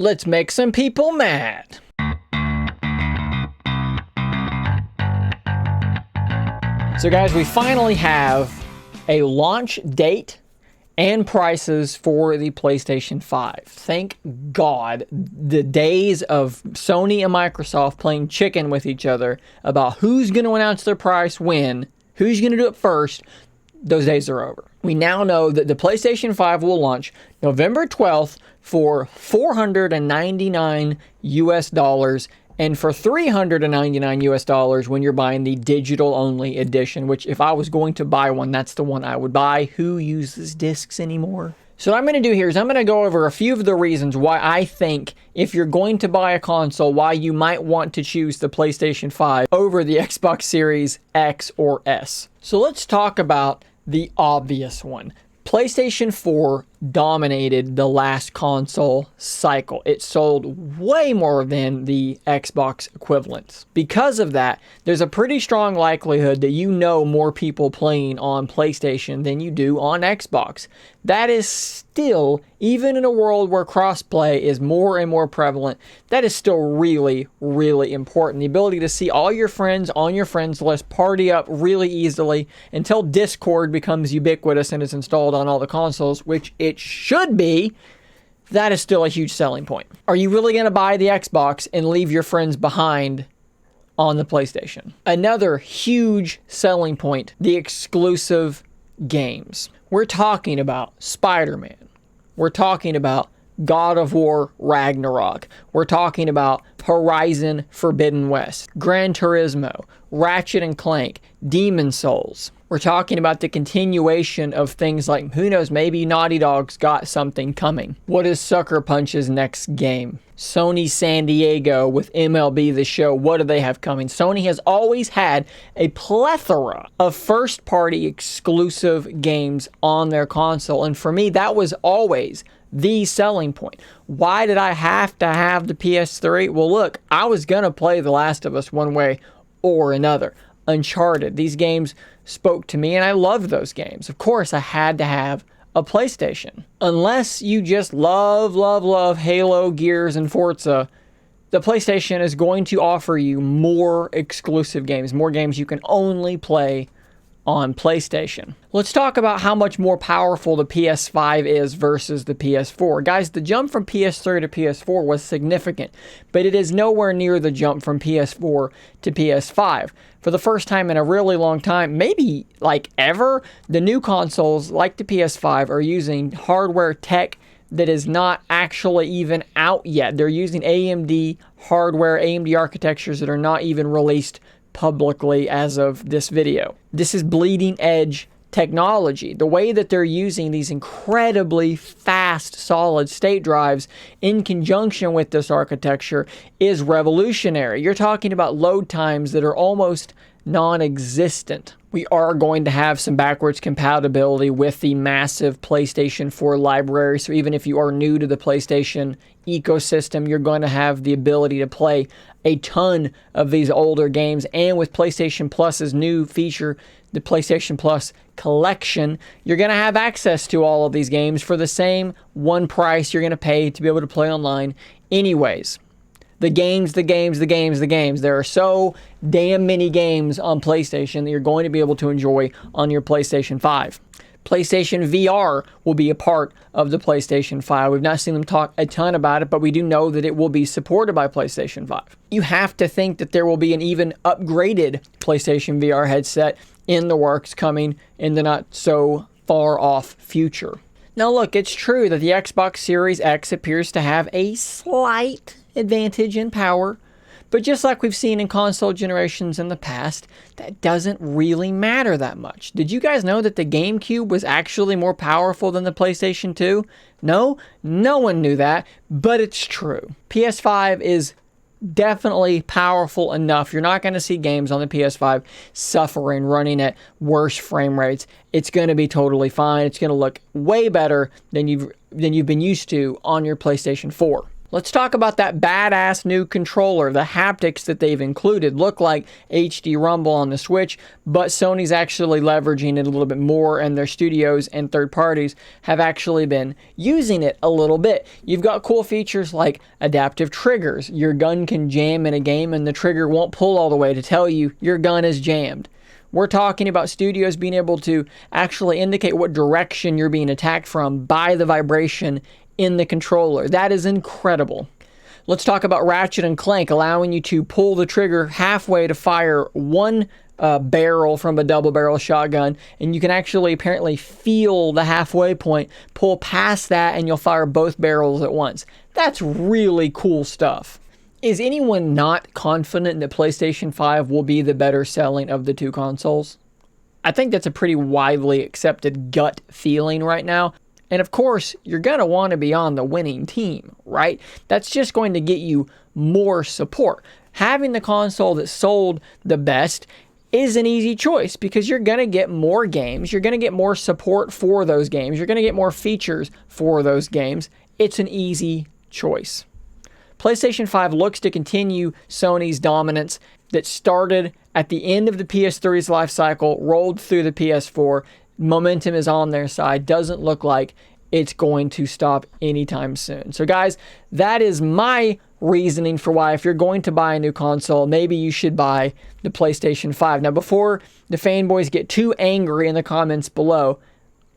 Let's make some people mad. So guys, we finally have a launch date and prices for the PlayStation 5. Thank God. The days of Sony and Microsoft playing chicken with each other about who's going to announce their price when, who's going to do it first, those days are over. We now know that the PlayStation 5 will launch November 12th for $499 US, and for $399 US when you're buying the digital only edition, which if I was going to buy one, that's the one I would buy. Who uses discs anymore? So what I'm going to do here is I'm going to go over a few of the reasons why I think if you're going to buy a console, why you might want to choose the PlayStation 5 over the Xbox Series X or S. So let's talk about the obvious one. PlayStation 4 dominated the last console cycle. It sold way more than the Xbox equivalents. Because of that, there's a pretty strong likelihood that you know more people playing on PlayStation than you do on Xbox. That is still, even in a world where crossplay is more and more prevalent, that is still really, really important. The ability to see all your friends on your friends list, party up really easily until Discord becomes ubiquitous and is installed on all the consoles, which it should be, that is still a huge selling point. Are you really going to buy the Xbox and leave your friends behind on the PlayStation? Another huge selling point, the exclusive games. We're talking about Spider-Man. We're talking about God of War Ragnarok. We're talking about Horizon Forbidden West, Gran Turismo, Ratchet and Clank, Demon Souls. We're talking about the continuation of things like, who knows, maybe Naughty Dog's got something coming. What is Sucker Punch's next game? Sony San Diego with MLB The Show, what do they have coming? Sony has always had a plethora of first-party exclusive games on their console, and for me, that was always the selling point. Why did I have to have the PS3? Well, look, I was going to play The Last of Us one way or another. Uncharted, these games spoke to me and I loved those games. Of course, I had to have a PlayStation. Unless you just love Halo, Gears, and Forza, the PlayStation is going to offer you more exclusive games, more games you can only play on PlayStation. Let's talk about how much more powerful the PS5 is versus the PS4. Guys, the jump from PS3 to PS4 was significant, but it is nowhere near the jump from PS4 to PS5. For the first time in a really long time, maybe like ever, the new consoles like the PS5 are using hardware tech that is not actually even out yet. They're using AMD hardware, AMD architectures that are not even released publicly as of this video. This is bleeding edge technology. The way that they're using these incredibly fast solid state drives in conjunction with this architecture is revolutionary. You're talking about load times that are almost non-existent. We are going to have some backwards compatibility with the massive PlayStation 4 library. So even if you are new to the PlayStation ecosystem, you're going to have the ability to play a ton of these older games. And with PlayStation Plus's new feature, the PlayStation Plus Collection, you're going to have access to all of these games for the same one price you're going to pay to be able to play online anyways. The games. There are so damn many games on PlayStation that you're going to be able to enjoy on your PlayStation 5. PlayStation VR will be a part of the PlayStation 5. We've not seen them talk a ton about it, but we do know that it will be supported by PlayStation 5. You have to think that there will be an even upgraded PlayStation VR headset in the works coming in the not so far off future. Now look, it's true that the Xbox Series X appears to have a slight advantage in power, but just like we've seen in console generations in the past, that doesn't really matter that much. Did you guys know that the GameCube was actually more powerful than the PlayStation 2? No one knew that, but it's true. PS5 is definitely powerful enough. You're not going to see games on the PS5 suffering, running at worse frame rates. It's going to be totally fine. It's going to look way better than you've been used to on your PlayStation 4. Let's talk about that badass new controller. The haptics that they've included look like HD Rumble on the Switch, but Sony's actually leveraging it a little bit more, and their studios and third parties have actually been using it a little bit. You've got cool features like adaptive triggers. Your gun can jam in a game and the trigger won't pull all the way to tell you your gun is jammed. We're talking about studios being able to actually indicate what direction you're being attacked from by the vibration in the controller. That is incredible. Let's talk about Ratchet and Clank, allowing you to pull the trigger halfway to fire one barrel from a double barrel shotgun, and you can actually apparently feel the halfway point, pull past that, and you'll fire both barrels at once. That's really cool stuff. Is anyone not confident that PlayStation 5 will be the better selling of the two consoles? I think that's a pretty widely accepted gut feeling right now. And of course, you're going to want to be on the winning team, right? That's just going to get you more support. Having the console that sold the best is an easy choice because you're going to get more games. You're going to get more support for those games. You're going to get more features for those games. It's an easy choice. PlayStation 5 looks to continue Sony's dominance that started at the end of the PS3's life cycle, rolled through the PS4. Momentum is on their side. Doesn't look like it's going to stop anytime soon. So guys, that is my reasoning for why if you're going to buy a new console, maybe you should buy the PlayStation 5. Now, before the fanboys get too angry in the comments below,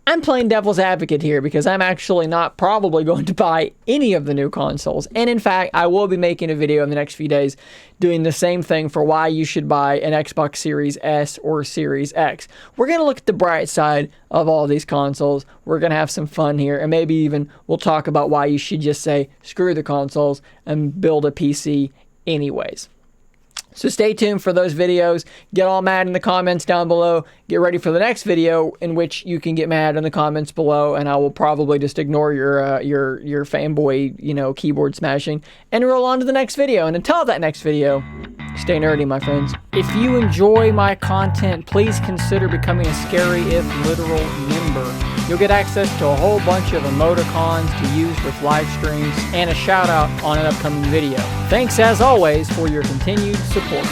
I'm playing devil's advocate here because I'm actually not probably going to buy any of the new consoles. And in fact, I will be making a video in the next few days doing the same thing for why you should buy an Xbox Series S or Series X. We're going to look at the bright side of all these consoles. We're going to have some fun here, and maybe even we'll talk about why you should just say screw the consoles and build a PC anyways. So stay tuned for those videos. Get all mad in the comments down below. Get ready for the next video in which you can get mad in the comments below, and I will probably just ignore your fanboy, keyboard smashing and roll on to the next video. And until that next video, stay nerdy, my friends. If you enjoy my content, please consider becoming a Scary If Literal member. You'll get access to a whole bunch of emoticons to use with live streams and a shout out on an upcoming video. Thanks as always for your continued support.